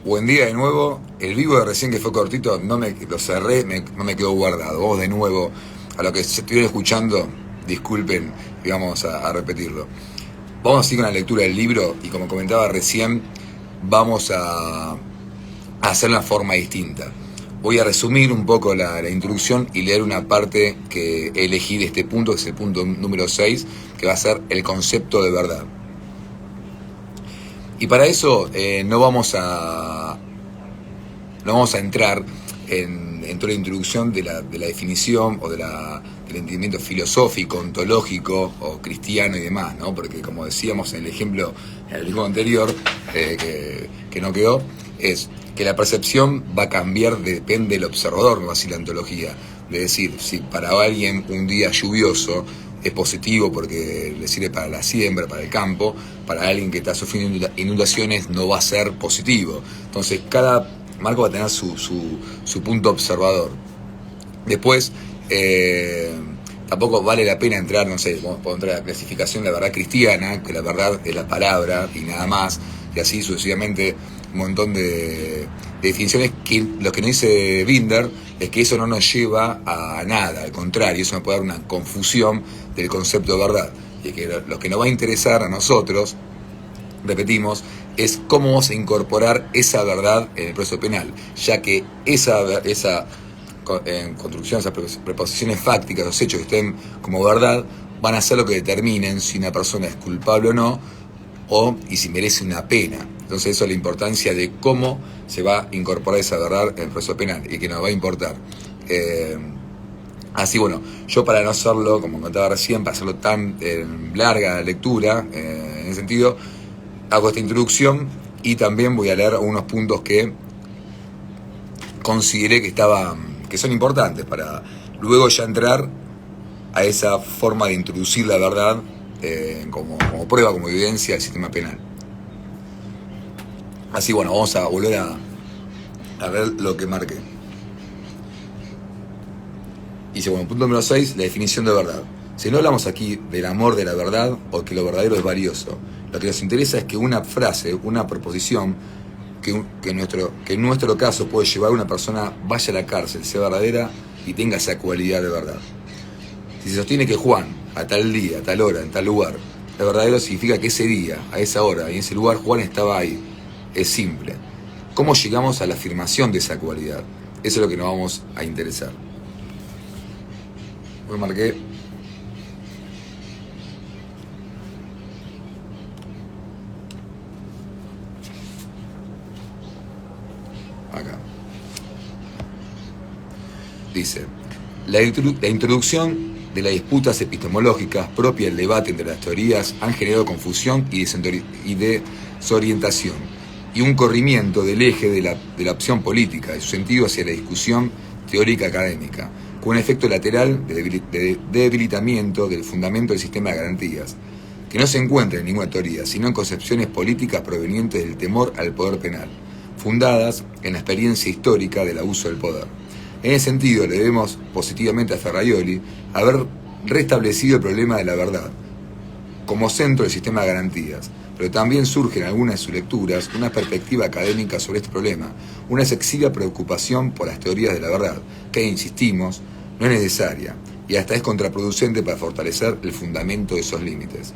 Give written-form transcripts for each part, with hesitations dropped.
Buen día de nuevo. El vivo de recién que fue cortito, lo cerré, no me quedó guardado. Vamos de nuevo a lo que se estuvieron escuchando, disculpen y vamos a repetirlo. Vamos a ir con la lectura del libro y como comentaba recién, vamos a hacerlo de una forma distinta. Voy a resumir un poco la introducción y leer una parte que elegí de este punto, que es el punto número 6, que va a ser el concepto de verdad. Y para eso no vamos a entrar en toda la introducción de la definición o del entendimiento filosófico, ontológico o cristiano y demás, ¿no? Porque como decíamos en el ejemplo anterior, que no quedó, es que la percepción va a cambiar, depende del observador, no va a ser la ontología. De decir, si para alguien un día lluvioso es positivo porque le sirve para la siembra, para el campo, para alguien que está sufriendo inundaciones no va a ser positivo. Entonces cada marco va a tener su punto observador. Después, tampoco vale la pena entrar, no sé, podemos entrar a la clasificación de la verdad cristiana, que la verdad es la palabra y nada más, y así sucesivamente un montón de definiciones que lo que nos dice Binder es que eso no nos lleva a nada, al contrario, eso nos puede dar una confusión del concepto de verdad. Y que lo que nos va a interesar a nosotros, repetimos, es cómo vamos a incorporar esa verdad en el proceso penal, ya que esa construcción, esas preposiciones fácticas, los hechos que estén como verdad, van a ser lo que determinen si una persona es culpable o no, y si merece una pena. Entonces eso es la importancia de cómo se va a incorporar esa verdad en el proceso penal y que nos va a importar. Así bueno, yo para no hacerlo, como contaba recién, para hacerlo tan larga lectura, en ese sentido, hago esta introducción y también voy a leer unos puntos que consideré que son importantes para luego ya entrar a esa forma de introducir la verdad como prueba, como evidencia del sistema penal. Así bueno, vamos a volver a ver lo que marqué. Dice, bueno, punto número 6, la definición de verdad. Si no hablamos aquí del amor de la verdad o que lo verdadero es valioso, lo que nos interesa es que una frase, una proposición, que en nuestro caso puede llevar a una persona vaya a la cárcel, sea verdadera y tenga esa cualidad de verdad. Si se sostiene que Juan, a tal día, a tal hora, en tal lugar, es verdadero, significa que ese día, a esa hora y en ese lugar Juan estaba ahí. Es simple. ¿Cómo llegamos a la afirmación de esa cualidad? Eso es lo que nos vamos a interesar. Lo marqué. Acá. Dice, la introducción de las disputas epistemológicas propias del debate entre las teorías han generado confusión y desorientación y un corrimiento del eje de la opción política, de su sentido hacia la discusión teórica académica, con un efecto lateral de debilitamiento del fundamento del sistema de garantías, que no se encuentra en ninguna teoría, sino en concepciones políticas provenientes del temor al poder penal, fundadas en la experiencia histórica del abuso del poder. En ese sentido, le debemos positivamente a Ferraioli haber restablecido el problema de la verdad como centro del sistema de garantías, pero también surge en algunas de sus lecturas una perspectiva académica sobre este problema, una excesiva preocupación por las teorías de la verdad, que, insistimos, no es necesaria y hasta es contraproducente para fortalecer el fundamento de esos límites.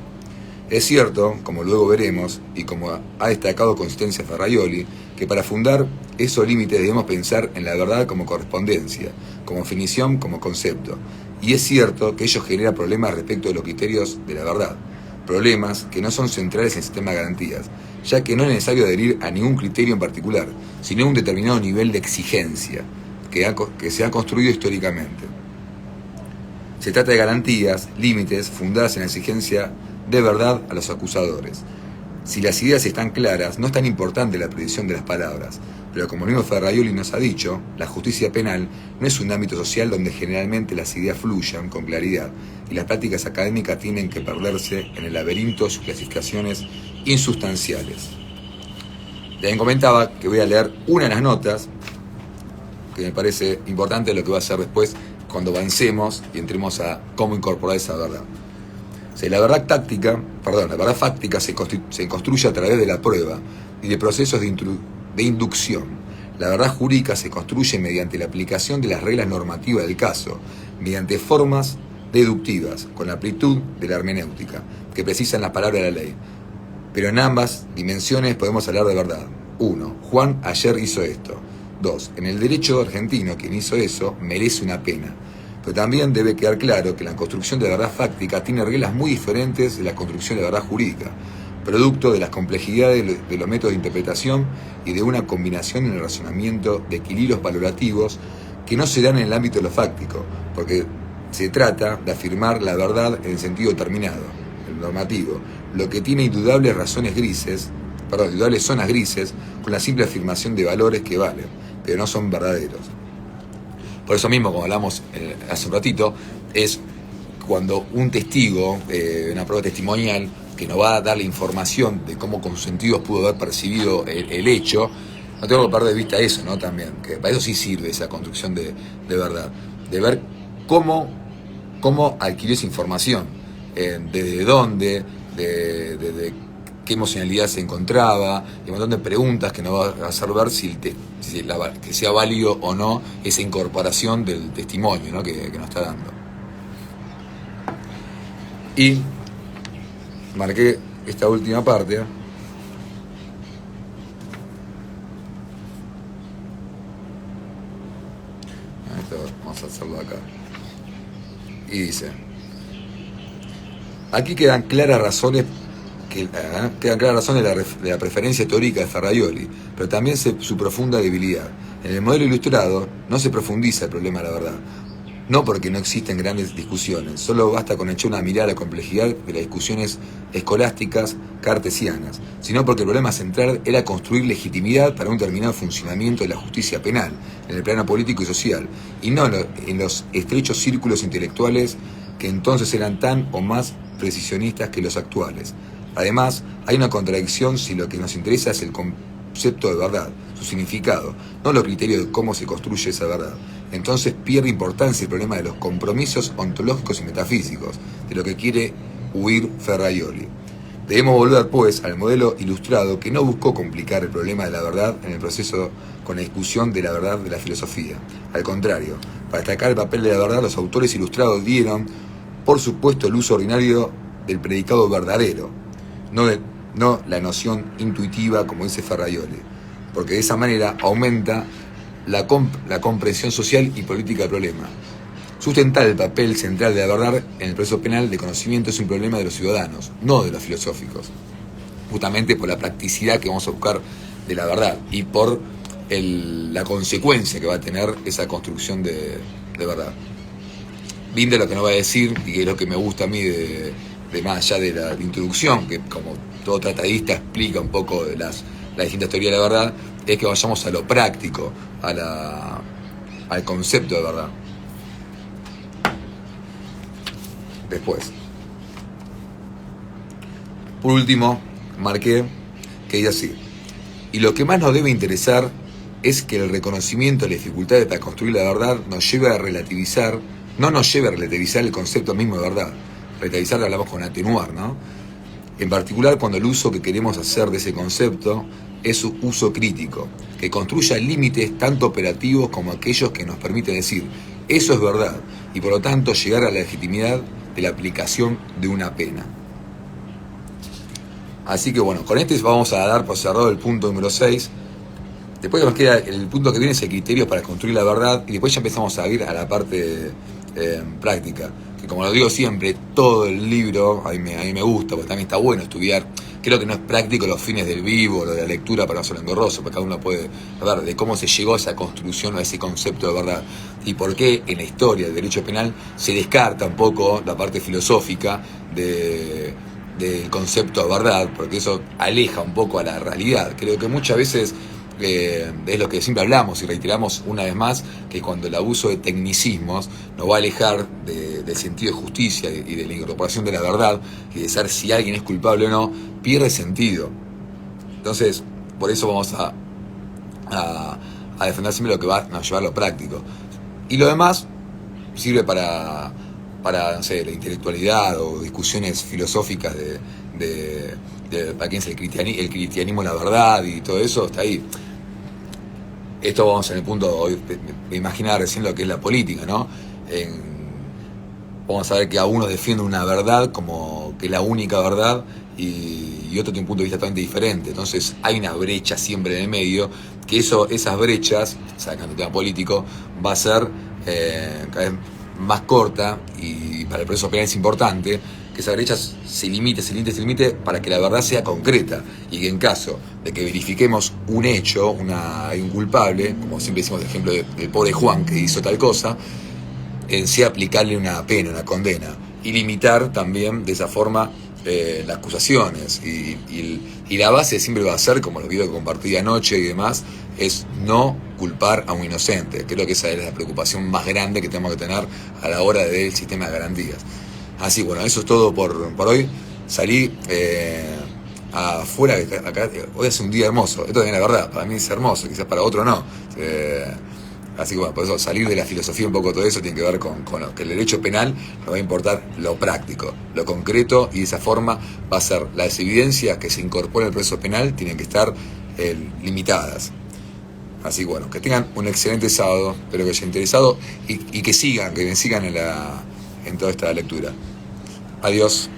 Es cierto, como luego veremos, y como ha destacado Consistencia Ferraioli, que para fundar esos límites debemos pensar en la verdad como correspondencia, como definición, como concepto. Y es cierto que ello genera problemas respecto de los criterios de la verdad, problemas que no son centrales en el sistema de garantías, ya que no es necesario adherir a ningún criterio en particular, sino a un determinado nivel de exigencia que se ha construido históricamente. Se trata de garantías, límites, fundadas en la exigencia de verdad a los acusadores. Si las ideas están claras, no es tan importante la precisión de las palabras, pero como el mismo Ferraioli nos ha dicho, la justicia penal no es un ámbito social donde generalmente las ideas fluyan con claridad y las prácticas académicas tienen que perderse en el laberinto de sus clasificaciones insustanciales. También comentaba que voy a leer una de las notas que me parece importante lo que va a hacer después cuando avancemos y entremos a cómo incorporar esa verdad. O sea, la verdad fáctica se construye a través de la prueba y de procesos de de inducción. La verdad jurídica se construye mediante la aplicación de las reglas normativas del caso, mediante formas deductivas, con la amplitud de la hermenéutica, que precisan las palabras de la ley. Pero en ambas dimensiones podemos hablar de verdad. 1. Juan ayer hizo esto. 2. En el derecho argentino, quien hizo eso merece una pena. Pero también debe quedar claro que la construcción de la verdad fáctica tiene reglas muy diferentes de la construcción de la verdad jurídica, producto de las complejidades de los métodos de interpretación y de una combinación en el razonamiento de equilibrios valorativos que no se dan en el ámbito de lo fáctico, porque se trata de afirmar la verdad en el sentido determinado, el normativo, lo que tiene indudables zonas grises con la simple afirmación de valores que valen, pero no son verdaderos. Por eso mismo, como hablamos hace un ratito, es cuando un testigo, una prueba testimonial, que nos va a dar la información de cómo con sus sentidos pudo haber percibido el hecho, no tengo que perder de vista eso, ¿no? También, que para eso sí sirve esa construcción de verdad, de ver cómo adquirió esa información, desde dónde, de qué emocionalidad se encontraba, y un montón de preguntas que nos va a hacer ver que sea válido o no esa incorporación del testimonio, ¿no? que nos está dando. Y marqué esta última parte. Esto vamos a hacerlo acá. Y dice: aquí quedan claras razones de la preferencia teórica de Ferraioli, pero también su profunda debilidad. En el modelo ilustrado no se profundiza el problema de la verdad, no porque no existen grandes discusiones, solo basta con echar una mirada a la complejidad de las discusiones escolásticas cartesianas, sino porque el problema central era construir legitimidad para un determinado funcionamiento de la justicia penal, en el plano político y social, y no en los estrechos círculos intelectuales que entonces eran tan o más precisionistas que los actuales. Además, hay una contradicción si lo que nos interesa es el concepto de verdad, su significado, no los criterios de cómo se construye esa verdad. Entonces pierde importancia el problema de los compromisos ontológicos y metafísicos, de lo que quiere huir Ferraioli. Debemos volver, pues, al modelo ilustrado que no buscó complicar el problema de la verdad en el proceso con la discusión de la verdad de la filosofía. Al contrario, para destacar el papel de la verdad, los autores ilustrados dieron, por supuesto, el uso ordinario del predicado verdadero, no la noción intuitiva como dice Ferraioli, porque de esa manera aumenta la comprensión social y política del problema. Sustentar el papel central de la verdad en el proceso penal de conocimiento es un problema de los ciudadanos, no de los filosóficos, justamente por la practicidad que vamos a buscar de la verdad y por la consecuencia que va a tener esa construcción de verdad. Linde lo que nos va a decir, y que es lo que me gusta a mí de más allá de la introducción, que como todo tratadista explica un poco de las distintas teorías de la verdad, es que vayamos a lo práctico, al concepto de verdad. Después, por último, marqué que dice así: y lo que más nos debe interesar es que el reconocimiento de las dificultades para construir la verdad no nos lleve a relativizar el concepto mismo de verdad. Relativizar, hablamos con atenuar, ¿no? En particular cuando el uso que queremos hacer de ese concepto es su uso crítico, que construya límites tanto operativos como aquellos que nos permiten decir eso es verdad y por lo tanto llegar a la legitimidad de la aplicación de una pena. Así que bueno, con este vamos a dar por cerrado el punto número 6. Después nos queda el punto que viene, es el criterio para construir la verdad, y después ya empezamos a ir a la parte práctica, que como lo digo siempre, todo el libro a mí me gusta, porque también está bueno estudiar. Creo que no es práctico los fines del vivo, lo de la lectura para no ser engorroso, porque cada uno puede hablar de cómo se llegó a esa construcción, a ese concepto de verdad, y por qué en la historia del derecho penal se descarta un poco la parte filosófica del concepto de verdad, porque eso aleja un poco a la realidad. Creo que muchas veces es lo que siempre hablamos y reiteramos una vez más, que cuando el abuso de tecnicismos nos va a alejar del sentido de justicia y de la incorporación de la verdad y de saber si alguien es culpable o no, pierde sentido. Entonces, por eso vamos a defender siempre lo que va a llevar a lo práctico. Y lo demás sirve para no sé, la intelectualidad o discusiones filosóficas de para quién es el cristianismo, la verdad y todo eso, está ahí. Esto vamos en el punto hoy de imaginar recién lo que es la política, ¿no? Vamos a ver que a uno defiende una verdad como que es la única verdad y otro tiene un punto de vista totalmente diferente. Entonces hay una brecha siempre en el medio, que esas brechas, sacando el tema político, va a ser cada vez más corta, y para el proceso penal es importante que esa brecha se limite para que la verdad sea concreta y que en caso de que verifiquemos un hecho, hay un culpable, como siempre decimos el ejemplo del pobre Juan que hizo tal cosa, sea aplicarle una pena, una condena, y limitar también de esa forma las acusaciones. Y la base siempre va a ser, como los videos que compartí anoche y demás, es no culpar a un inocente. Creo que esa es la preocupación más grande que tenemos que tener a la hora del sistema de garantías. Así, bueno, eso es todo por hoy. Salí afuera, acá hoy hace un día hermoso. Esto es la verdad, para mí es hermoso, quizás para otro no. Así que bueno, por eso salir de la filosofía un poco todo eso tiene que ver con lo que el derecho penal nos va a importar lo práctico, lo concreto, y de esa forma va a ser las evidencias que se incorporan al proceso penal tienen que estar limitadas. Así que bueno, que tengan un excelente sábado, espero que les haya interesado y que me sigan en toda esta lectura. Adiós.